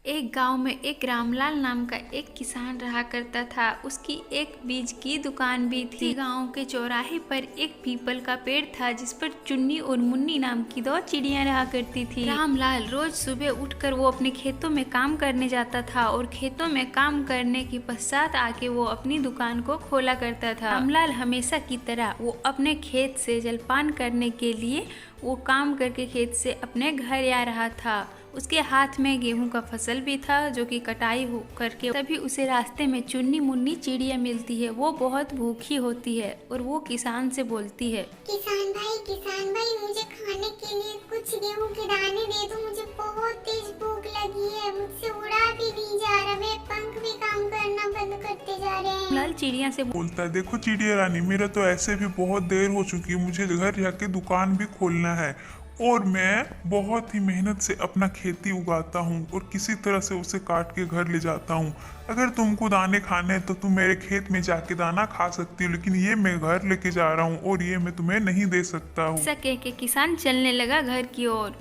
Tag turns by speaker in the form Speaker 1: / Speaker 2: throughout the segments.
Speaker 1: एक गांव में एक रामलाल नाम का एक किसान रहा करता था। उसकी एक बीज की दुकान भी थी। गांव के चौराहे पर एक पीपल का पेड़ था जिस पर चुन्नी और मुन्नी नाम की दो चिड़िया रहा करती थी। रामलाल रोज सुबह उठकर वो अपने खेतों में काम करने जाता था और खेतों में काम करने के पश्चात आके वो अपनी दुकान को खोला करता था। रामलाल हमेशा की तरह वो अपने खेत से जलपान करने के लिए वो काम करके खेत से अपने घर आ रहा था। उसके हाथ में गेहूं का फसल भी था जो कि कटाई हो करके तभी उसे रास्ते में चुन्नी मुन्नी चिड़िया मिलती है। वो बहुत भूखी होती है और वो किसान से बोलती है,
Speaker 2: किसान भाई मुझे खाने के लिए कुछ गेहूं के दाने दे दो, मुझे बहुत तेज भूख लगी है, मुझसे उड़ा भी नहीं जा रहा, मेरे पंख भी काम करना बंद करते जा रहे हैं।
Speaker 1: लाल चिड़िया से
Speaker 3: बोलता है, देखो चिड़िया रानी, मेरा तो ऐसे भी बहुत देर हो चुकी है, मुझे घर जाके दुकान भी खोलना है और मैं बहुत ही मेहनत से अपना खेती उगाता हूँ और किसी तरह से उसे काट के घर ले जाता हूँ। अगर तुमको दाने खाने हैं तो तुम मेरे खेत में जाके दाना खा सकती हो, लेकिन ये मैं घर लेके जा रहा हूँ और ये मैं तुम्हें नहीं दे सकता हूँ।
Speaker 1: ऐसा कह के किसान चलने लगा घर की ओर।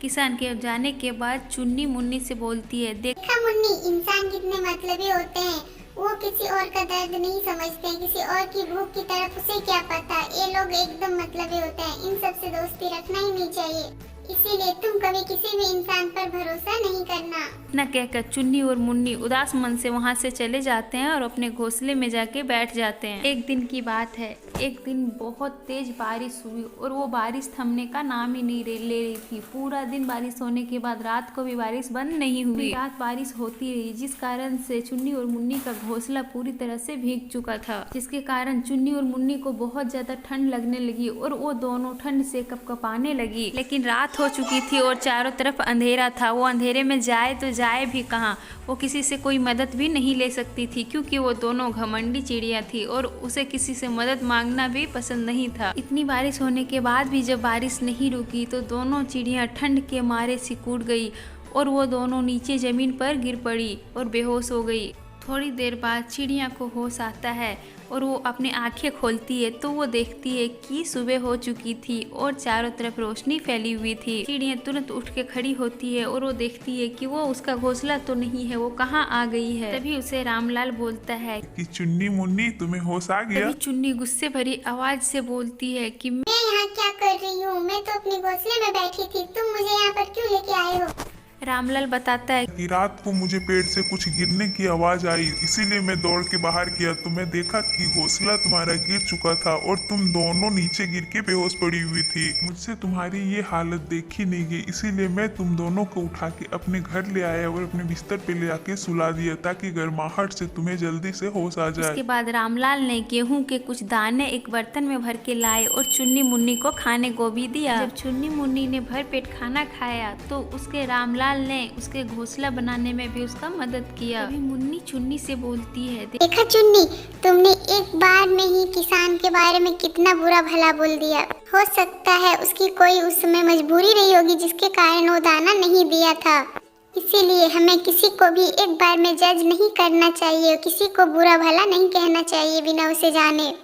Speaker 1: किसान के जाने के बाद चुन्नी मुन्नी से बोलती है,
Speaker 2: देखा मुन्नी, इंसान कितने मतलबी होते हैं, वो किसी और का दर्द नहीं समझते हैं, किसी और की भूख की तरफ उसे क्या पता। ये लोग एकदम मतलबी होते हैं, इन सब से दोस्ती रखना ही नहीं चाहिए, इसीलिए तुम कभी किसी भी इंसान पर भरोसा नहीं करना।
Speaker 1: न कहकर चुन्नी और मुन्नी उदास मन से वहां से चले जाते हैं और अपने घोंसले में जाके बैठ जाते हैं। एक दिन की बात है, एक दिन बहुत तेज बारिश हुई और वो बारिश थमने का नाम ही नहीं ले रही थी। पूरा दिन बारिश होने के बाद रात को भी बारिश बंद नहीं हुई। रात बारिश होती रही जिस कारण से चुन्नी और मुन्नी का घोंसला पूरी तरह से भीग चुका था, जिसके कारण चुन्नी और मुन्नी को बहुत ज्यादा ठंड लगने लगी और वो दोनों ठंड से कपकपाने लगी। लेकिन रात हो चुकी थी और चारों तरफ अंधेरा था। वो अंधेरे में जाए तो जाए भी कहाँ, वो किसी से कोई मदद भी नहीं ले सकती थी क्योंकि वो दोनों घमंडी चिड़िया थी और उसे किसी से मदद मांगना भी पसंद नहीं था। इतनी बारिश होने के बाद भी जब बारिश नहीं रुकी तो दोनों चिड़िया ठंड के मारे सिकुड़ गई और वो दोनों नीचे जमीन पर गिर पड़ी और बेहोश हो गई। थोड़ी देर बाद चिड़िया को होश आता है और वो अपनी आंखें खोलती है तो वो देखती है कि सुबह हो चुकी थी और चारों तरफ रोशनी फैली हुई थी। चिड़िया तुरंत उठ के खड़ी होती है और वो देखती है कि वो उसका घोंसला तो नहीं है, वो कहाँ आ गई है। तभी उसे रामलाल बोलता है
Speaker 3: कि चुन्नी मुन्नी, तुम्हें होश आ गया?
Speaker 1: तभी चुन्नी गुस्से भरी आवाज से बोलती है कि
Speaker 2: मैं यहाँ क्या कर रही हूँ, मैं तो अपने घोंसले में बैठी थी, तुम मुझे यहाँ पर क्यों लेके आए हो।
Speaker 1: रामलाल बताता है
Speaker 3: कि रात को मुझे पेड़ से कुछ गिरने की आवाज आई, इसीलिए मैं दौड़ के बाहर किया तो मैं देखा कि घोंसला तुम्हारा गिर चुका था और तुम दोनों नीचे गिर के बेहोश पड़ी हुई थी। मुझसे तुम्हारी ये हालत देखी नहीं गई, इसीलिए मैं तुम दोनों को उठा के अपने घर ले आया और अपने बिस्तर पे ले आके सुला दिया ताकि गर्माहट से तुम्हें जल्दी से होश आ जाए।
Speaker 1: उसके बाद रामलाल ने गेहूं के कुछ दाने एक बर्तन में भर के लाए और चुन्नी मुन्नी को खाने को भी दिया। जब चुन्नी मुन्नी ने भर पेट खाना खाया तो उसके रामलाल ने उसके घोंसला बनाने में भी उसका मदद किया। अभी मुन्नी चुन्नी से बोलती है,
Speaker 2: देखा चुन्नी, तुमने एक बार में ही किसान के बारे में कितना बुरा भला बोल दिया। हो सकता है उसकी कोई उस समय मजबूरी रही होगी जिसके कारण वो दाना नहीं दिया था, इसीलिए हमें किसी को भी एक बार में जज नहीं करना चाहिए, किसी को बुरा भला नहीं कहना चाहिए बिना उसे जाने।